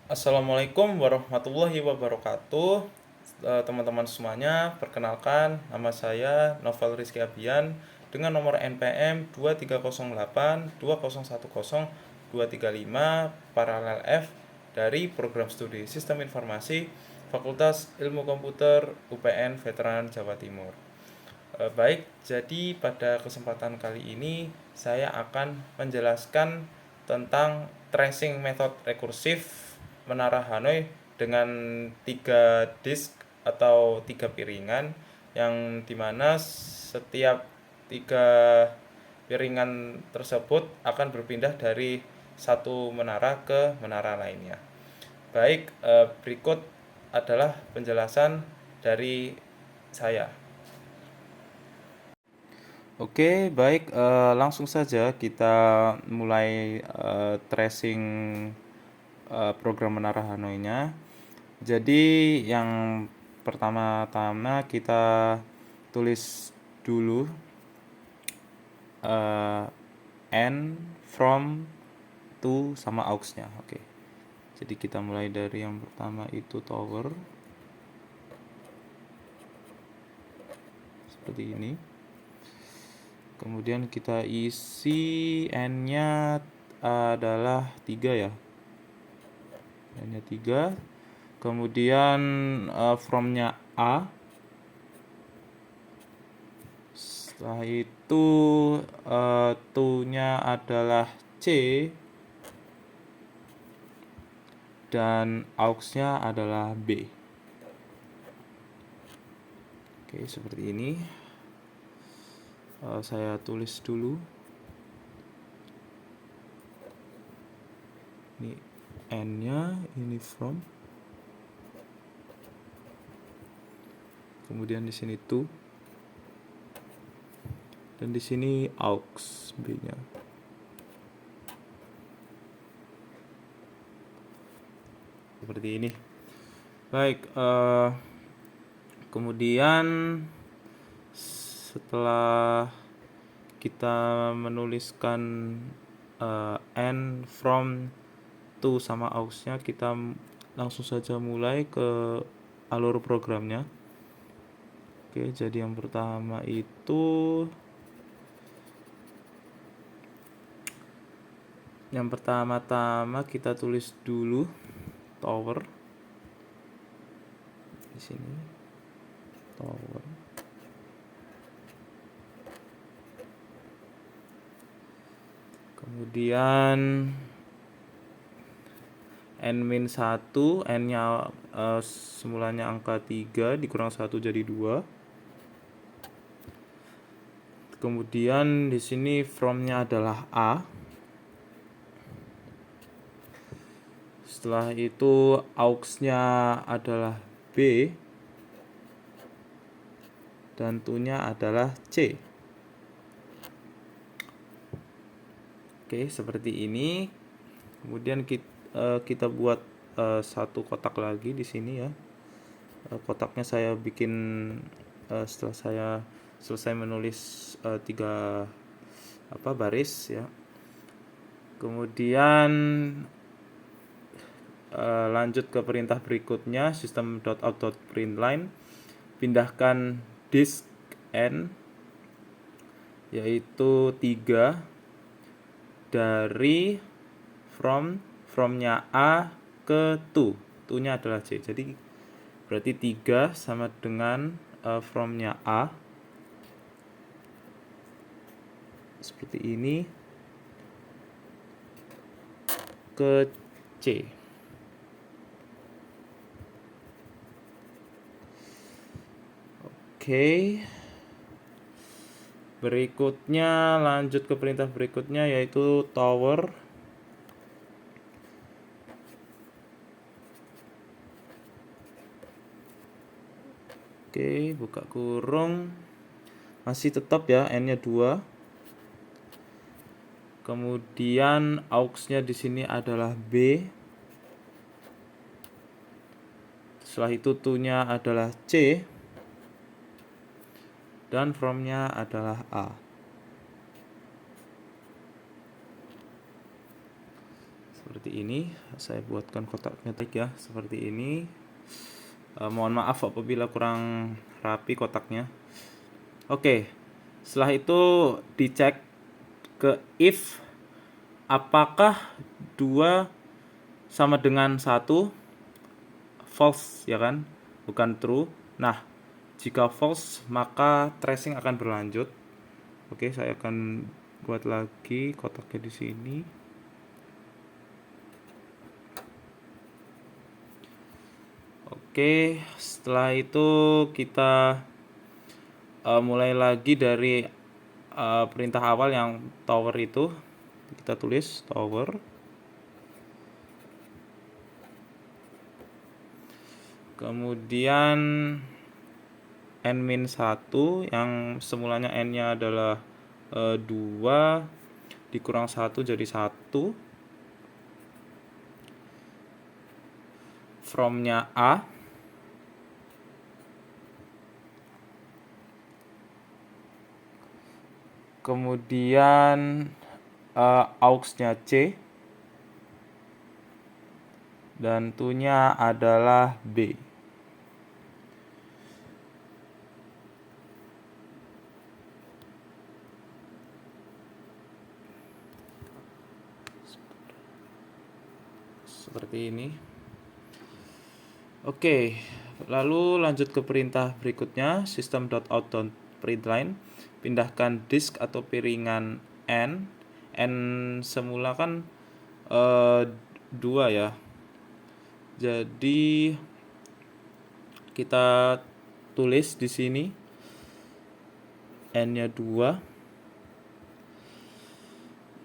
Assalamualaikum warahmatullahi wabarakatuh. Teman-teman semuanya, perkenalkan nama saya Novel Rizky Abian dengan nomor NPM 230820102235 paralel F dari program studi Sistem Informasi Fakultas Ilmu Komputer UPN Veteran Jawa Timur. Baik, jadi pada kesempatan kali ini saya akan menjelaskan tentang tracing method rekursif menara Hanoi dengan tiga disk atau tiga piringan yang dimana setiap tiga piringan tersebut akan berpindah dari satu menara ke menara lainnya. Baik, berikut adalah penjelasan dari saya. Oke, baik, langsung saja kita mulai tracing program Menara Hanoi-nya. Jadi yang pertama-tama kita tulis dulu eh, N, from, to, sama aux-nya. Oke. Jadi kita mulai dari yang pertama itu tower. Seperti ini. Kemudian kita isi N-nya adalah 3 ya. N-nya 3. Kemudian from-nya A. Setelah itu to-nya adalah C dan aux-nya adalah B. Oke, seperti ini. Saya tulis dulu. Ini N-nya, ini from. Kemudian di sini to. Dan di sini aux B-nya. Seperti ini. Baik, kemudian setelah kita menuliskan N, from, to, sama aux-nya, kita langsung saja mulai ke alur programnya. Oke, jadi yang pertama itu yang pertama-tama kita tulis dulu tower di sini, tower. Kemudian N-1, N-nya semulanya angka 3 dikurang 1 jadi 2. Kemudian di sini from-nya adalah A. Setelah itu aux-nya adalah B dan to-nya adalah C. Oke, seperti ini. Kemudian kita buat satu kotak lagi di sini ya. Kotaknya saya bikin setelah saya selesai menulis 3 baris ya. Kemudian lanjut ke perintah berikutnya, system.out.println, pindahkan disk N yaitu 3 dari from-nya A ke to-nya adalah C. Jadi berarti 3 sama dengan from-nya A seperti ini ke C. Oke. Berikutnya lanjut ke perintah berikutnya yaitu tower. Oke, buka kurung. Masih tetap ya N-nya 2. Kemudian aux-nya di sini adalah B. Setelah itu to-nya adalah C. Dan from-nya adalah A. seperti ini. Saya buatkan kotaknya ya seperti ini. Mohon maaf apabila kurang rapi kotaknya. Oke, setelah itu dicek ke if apakah 2 sama dengan 1, false ya kan, bukan true. Nah, jika false maka tracing akan berlanjut. Oke, saya akan buat lagi kotaknya di sini. Oke, setelah itu kita mulai lagi dari perintah awal yang tower itu. Kita tulis tower. Kemudian n-1 yang semulanya n-nya adalah 2 dikurang 1 jadi 1. From-nya A. Kemudian aux-nya C. Dan to-nya adalah B. Seperti ini. Oke, lalu lanjut ke perintah berikutnya, system.out.println. Pindahkan disk atau piringan n. N semula kan 2 ya. Jadi kita tulis di sini n-nya 2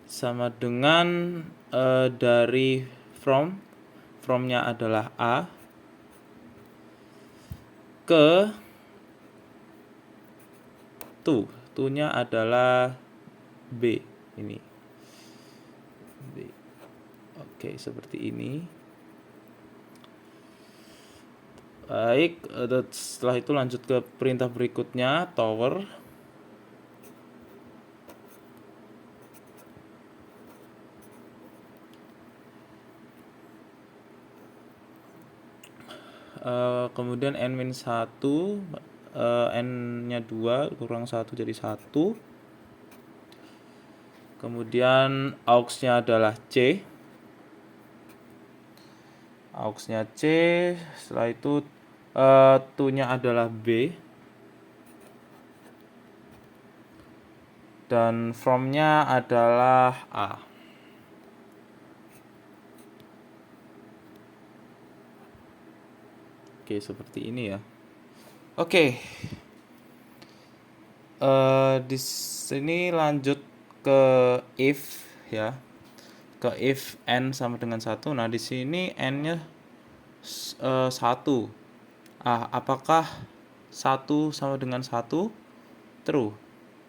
sama dengan dari from-nya adalah A ke to-nya adalah B ini. B. Oke, seperti ini. Baik, setelah itu lanjut ke perintah berikutnya, tower. Kemudian n-1, n-nya 2 kurang 1 jadi 1. Kemudian aux-nya adalah C. Aux-nya C, setelah itu to-nya adalah B. Dan from-nya adalah A. Oke, seperti ini ya. Oke. Di sini lanjut ke if ya. Ke if n sama dengan 1. Nah, di sini n-nya 1. Apakah 1 sama dengan 1? True.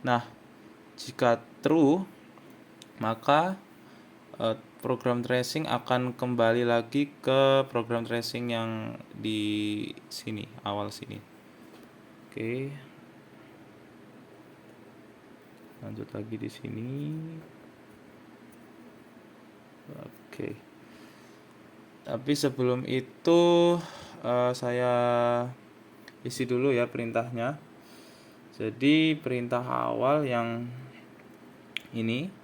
Nah, jika true, maka program tracing akan kembali lagi ke program tracing yang di sini, awal sini. Oke. Lanjut lagi di sini. Oke. Tapi sebelum itu saya isi dulu ya perintahnya. Jadi perintah awal yang ini,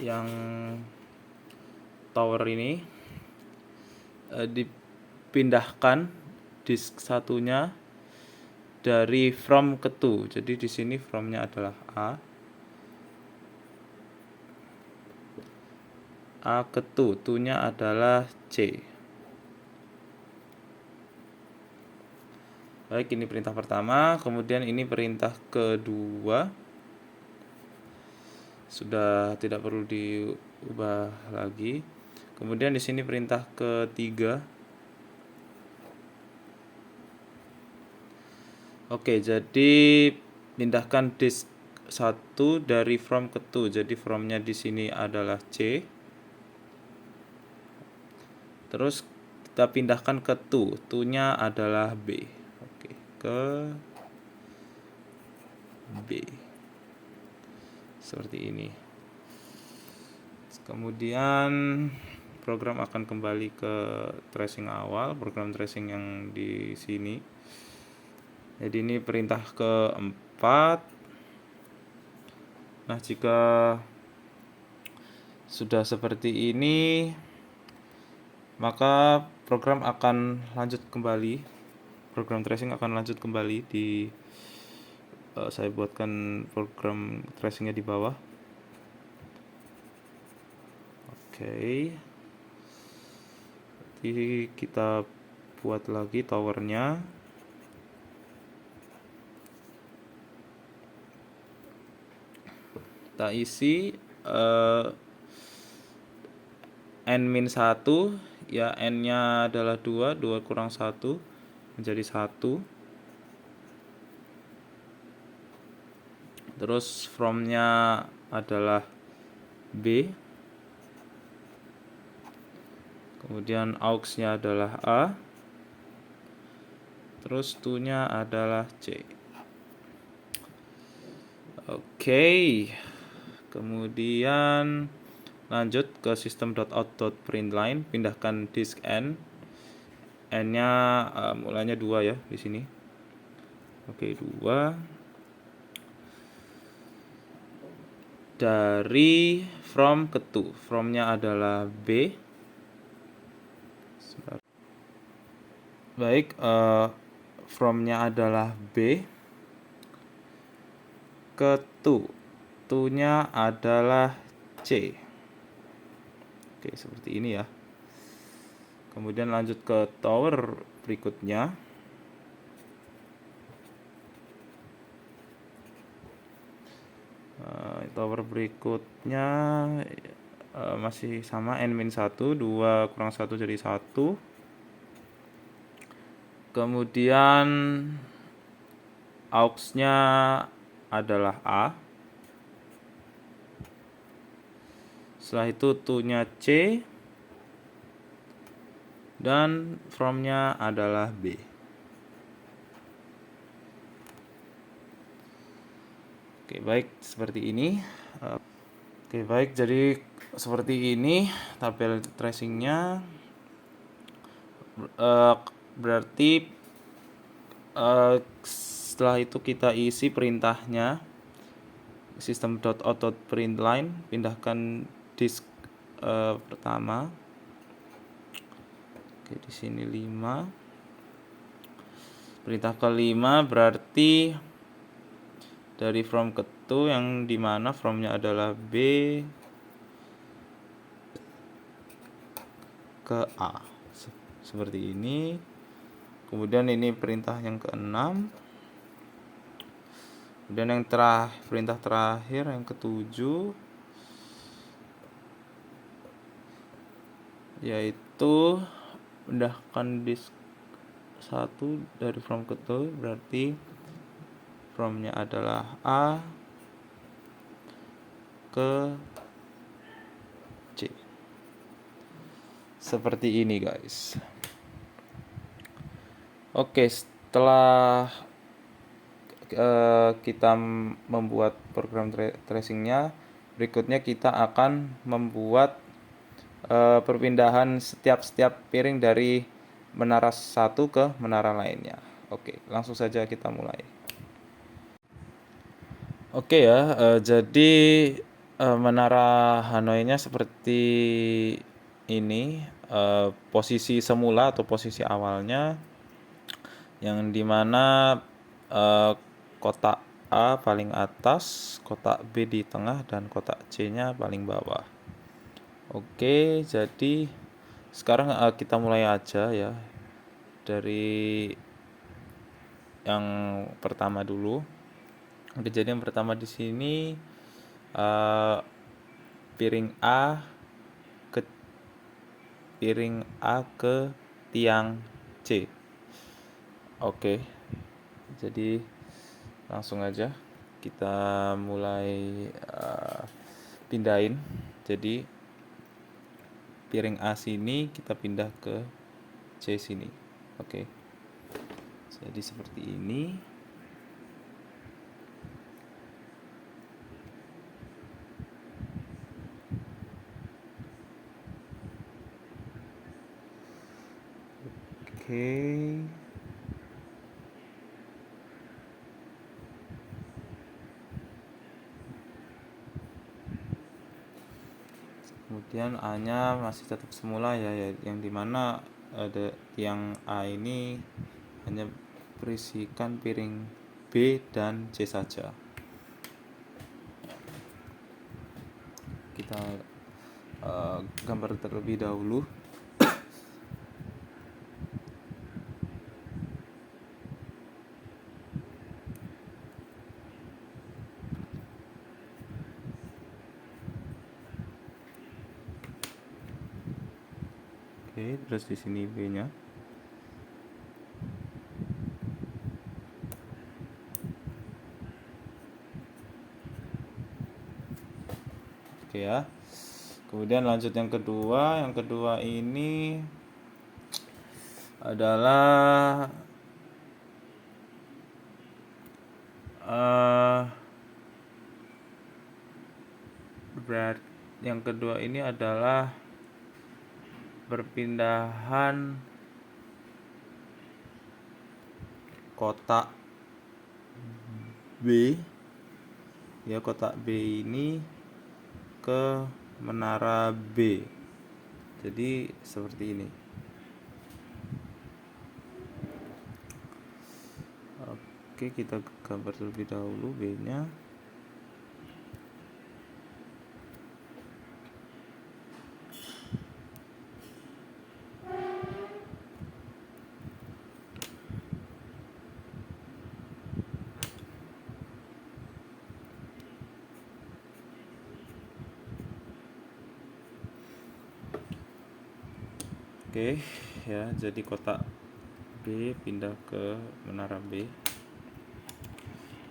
yang tower ini, dipindahkan disk satunya dari from ke to. Jadi di sini from-nya adalah A ke to-nya adalah C. Baik, ini perintah pertama, kemudian ini perintah kedua. Sudah tidak perlu diubah lagi. Kemudian di sini perintah ketiga. Oke, jadi pindahkan disk 1 dari from ke to. Jadi from-nya di sini adalah C. Terus kita pindahkan ke to. To-nya adalah B. Oke, ke B. Seperti ini. Kemudian program akan kembali ke tracing awal, program tracing yang di sini. Jadi ini perintah keempat. Nah, jika sudah seperti ini, maka program akan lanjut kembali. Program tracing akan lanjut kembali di saya buatkan program tracingnya di bawah. Oke. Jadi kita buat lagi towernya. Kita isi n-1, ya n-nya adalah 2 kurang 1 menjadi 1. Terus from-nya adalah B. Kemudian aux-nya adalah A. Terus to-nya adalah C. Oke. Kemudian lanjut ke system.out.println, pindahkan disk n. N-nya mulanya 2 ya di sini. Oke, 2. Dari from ke to. From-nya adalah B. Baik, from-nya adalah B. Ke to. To-nya adalah C. Oke, seperti ini ya. Kemudian lanjut ke tower berikutnya. Tower berikutnya masih sama, n-1, 2 kurang 1 jadi 1. Kemudian aux-nya adalah A. Setelah itu to-nya C. Dan from-nya adalah B. Oke, baik, seperti ini. Oke, baik, jadi seperti ini tabel tracingnya. Berarti setelah itu kita isi perintahnya system.out.println, pindahkan disk pertama. Oke, di sini 5. Perintah kelima berarti dari from ke to, yang dimana from-nya adalah B ke A. Seperti ini. Kemudian ini perintah yang keenam. Kemudian yang perintah terakhir yang ketujuh, yaitu pindahkan disk 1 dari from ke to, berarti from-nya adalah A ke C. Seperti ini, guys. Oke, setelah kita membuat program tracingnya, berikutnya kita akan membuat perpindahan setiap piring dari menara satu ke menara lainnya. Oke, langsung saja kita mulai. Oke ya, jadi menara Hanoi-nya seperti ini. Posisi semula atau posisi awalnya, yang dimana kotak A paling atas, kotak B di tengah, dan kotak C-nya paling bawah. Oke, jadi sekarang kita mulai aja ya dari yang pertama dulu. Oke, jadi yang pertama di sini piring A ke tiang C. Oke, jadi langsung aja kita mulai pindahin. Jadi piring A sini kita pindah ke C sini. Oke, jadi seperti ini. Oke. Kemudian A-nya masih tetap semula ya, yang dimana ada tiang A ini hanya berisikan piring B dan C saja. Kita gambar terlebih dahulu. Oke, terus di sini B-nya. Oke ya. Kemudian lanjut yang kedua. Yang kedua ini adalah yang kedua ini adalah perpindahan kotak B ya, kotak B ini ke menara B. Jadi seperti ini. Oke, kita gambar terlebih dahulu B-nya. Oke ya, jadi kotak B pindah ke menara B.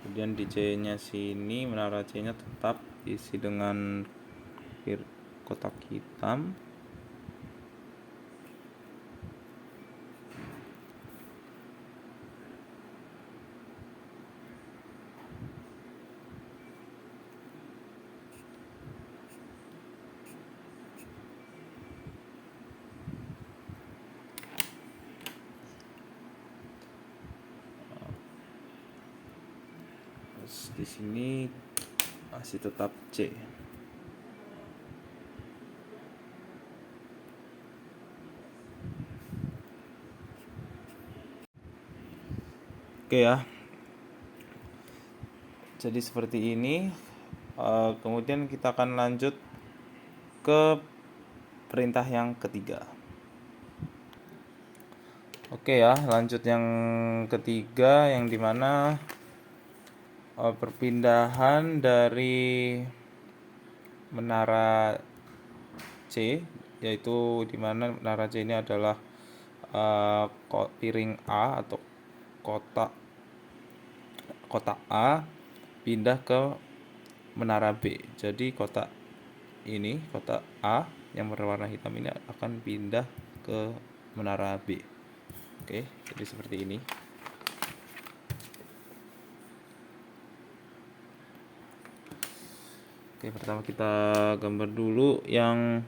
Kemudian di C-nya sini, menara C-nya tetap diisi dengan kotak hitam. Di sini masih tetap C. Oke ya. Jadi seperti ini. Kemudian kita akan lanjut ke perintah yang ketiga. Oke ya, lanjut yang ketiga, yang dimana perpindahan dari menara C, yaitu dimana menara C ini adalah piring A atau kotak A pindah ke menara B. Jadi kotak A yang berwarna hitam ini akan pindah ke menara B. Oke, jadi seperti ini. Oke, pertama kita gambar dulu yang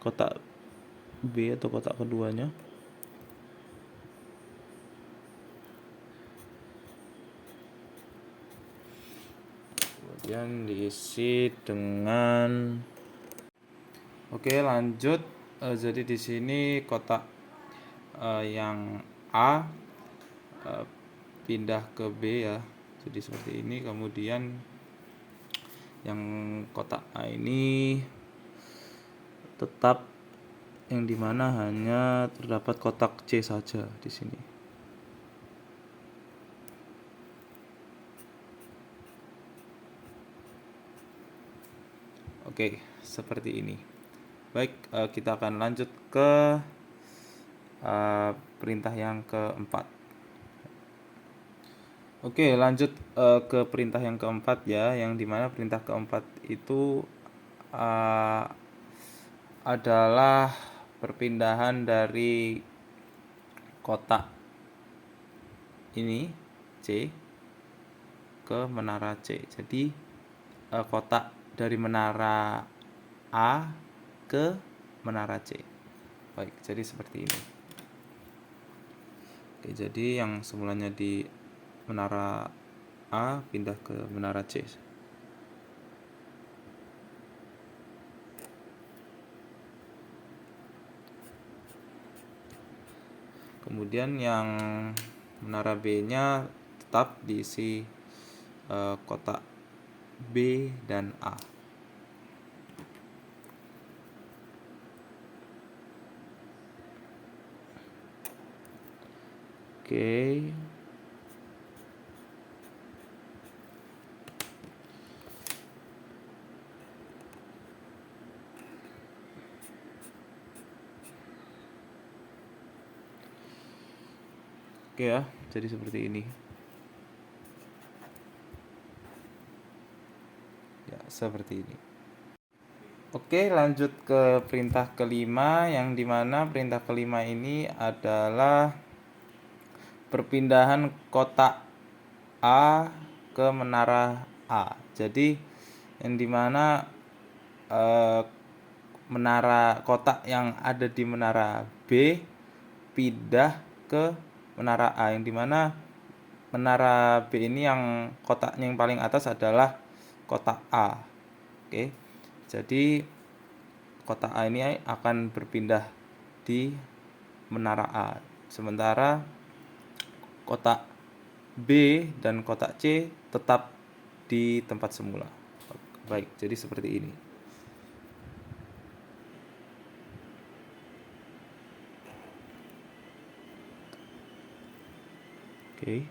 kotak B atau kotak keduanya. Kemudian diisi dengan lanjut. Jadi di sini kotak yang A pindah ke B ya. Jadi seperti ini. Kemudian yang kotak A ini tetap, yang dimana hanya terdapat kotak C saja di sini. Oke, seperti ini. Baik, kita akan lanjut ke perintah yang keempat. Oke, lanjut ke perintah yang keempat ya, yang dimana perintah keempat itu adalah perpindahan dari kotak ini C ke menara C. Jadi kotak dari menara A ke menara C. Baik, jadi seperti ini. Oke, jadi yang semulanya di menara A pindah ke menara C. Kemudian yang menara B-nya tetap diisi kotak B dan A. Oke. Oke ya, jadi seperti ini. Ya, seperti ini. Oke, lanjut ke perintah kelima, yang dimana perintah kelima ini adalah perpindahan kotak A ke menara A. Jadi yang dimana menara kotak yang ada di menara B pindah ke menara A, yang dimana menara B ini yang kotaknya yang paling atas adalah kotak A. Oke, jadi kotak A ini akan berpindah di menara A, sementara kotak B dan kotak C tetap di tempat semula. Baik, jadi seperti ini. Oke.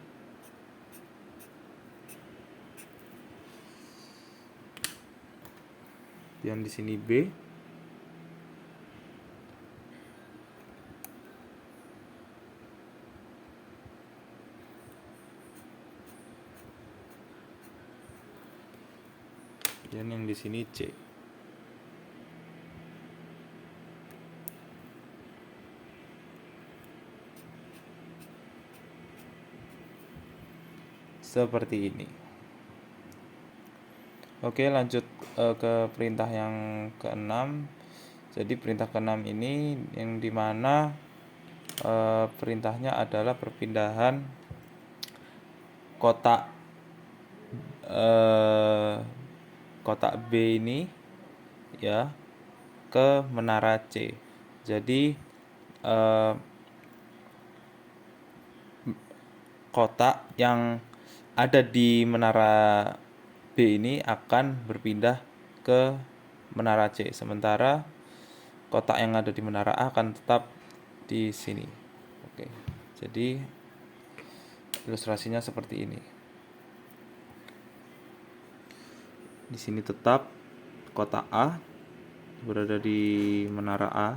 Yang di sini B. Dan yang di sini C. Seperti ini. Oke, lanjut ke perintah yang keenam. Jadi perintah keenam ini yang dimana perintahnya adalah perpindahan kotak kotak B ini ya ke menara C. Jadi kotak yang ada di menara B ini akan berpindah ke menara C, sementara kotak yang ada di menara A akan tetap di sini. Oke, jadi ilustrasinya seperti ini. Di sini tetap kotak A berada di menara A.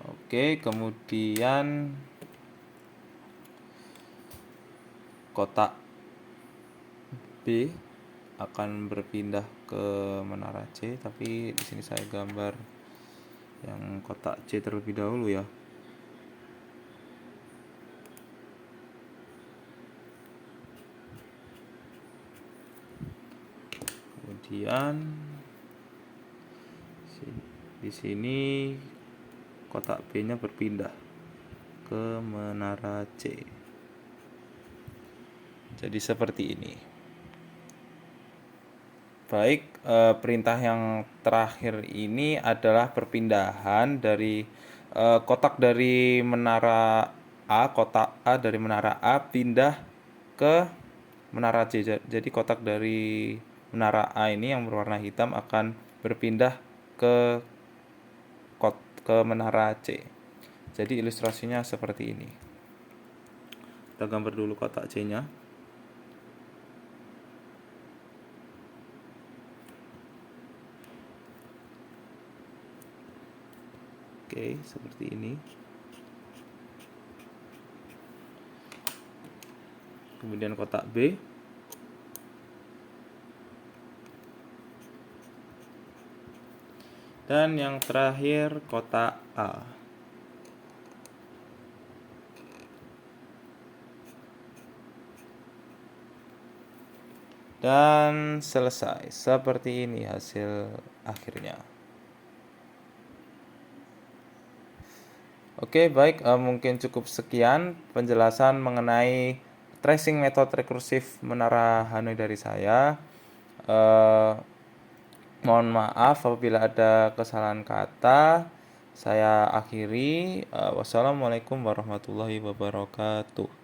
Oke, kemudian kotak B akan berpindah ke menara C, tapi di sini saya gambar yang kotak C terlebih dahulu ya. Kemudian di sini kotak B-nya berpindah ke menara C. Jadi seperti ini. Baik, perintah yang terakhir ini adalah perpindahan dari kotak dari menara A, kotak A dari menara A pindah ke menara C. Jadi kotak dari menara A ini yang berwarna hitam akan berpindah ke menara C. Jadi ilustrasinya seperti ini. Kita gambar dulu kotak C-nya. Oke, seperti ini. Kemudian kotak B. Dan yang terakhir kotak A. Dan selesai. Seperti ini hasil akhirnya. Oke, baik, mungkin cukup sekian penjelasan mengenai tracing metode rekursif menara Hanoi dari saya. Eh, Mohon maaf apabila ada kesalahan kata. Saya akhiri. Wassalamualaikum warahmatullahi wabarakatuh.